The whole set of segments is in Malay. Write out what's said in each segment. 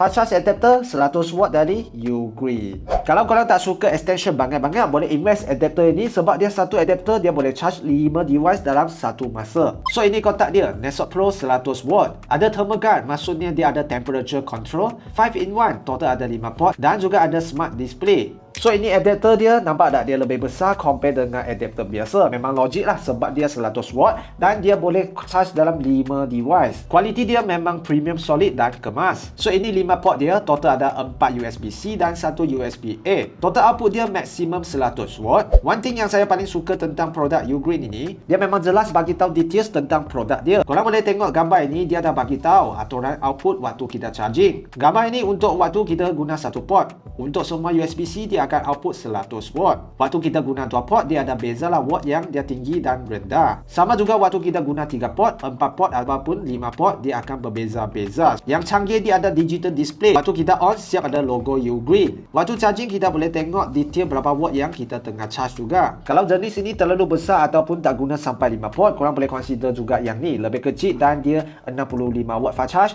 Fast charge adapter 100 watt dari Ugreen. Kalau korang tak suka extension banyak-banyak, boleh invest adapter ini sebab dia satu adapter dia boleh charge 5 device dalam satu masa. So ini kotak dia, Nesok Pro 100 watt. Ada thermal guard, maksudnya dia ada temperature control, 5-in-1, total ada 5 port dan juga ada smart display. So ini adapter dia, nampak tak dia lebih besar compare dengan adapter biasa. Memang logik lah sebab dia 100 watt dan dia boleh charge dalam 5 device. Kualiti dia memang premium solid dan kemas. So ini 5 port dia, total ada 4 USB-C dan 1 USB-A. Total output dia maksimum 100 watt. One thing yang saya paling suka tentang produk Ugreen ini, dia memang jelas bagi tahu details tentang produk dia. Korang boleh tengok gambar ini, dia dah bagi tahu aturan output waktu kita charging. Gambar ini untuk waktu kita guna satu port. Untuk semua USB-C dia akan output 100 watt. Waktu kita guna 2 port, dia ada beza lah watt yang dia tinggi dan rendah. Sama juga waktu kita guna 3 port, 4 port ataupun 5 port, dia akan berbeza-beza. Yang canggih dia ada digital display. Waktu kita on, siap ada logo Ugreen. Waktu charging kita boleh tengok detail berapa watt yang kita tengah charge juga. Kalau jenis ini terlalu besar ataupun tak guna sampai 5 port, korang boleh consider juga yang ni, lebih kecil dan dia 65 watt fast charge.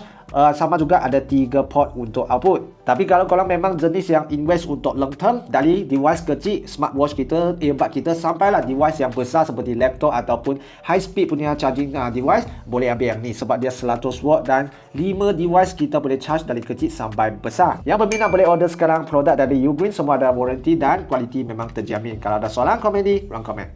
Sama juga ada 3 port untuk output. Tapi kalau korang memang jenis yang invest untuk long term, dari device kecil, smartwatch kita, earbud kita, sampailah device yang besar seperti laptop ataupun high speed punya charging device, boleh ambil yang ni sebab dia 100 watt dan 5 device kita boleh charge dari kecil sampai besar. Yang berminat boleh order sekarang produk dari Ugreen, semua ada warranty dan kualiti memang terjamin. Kalau ada soalan, komen di ruang komen.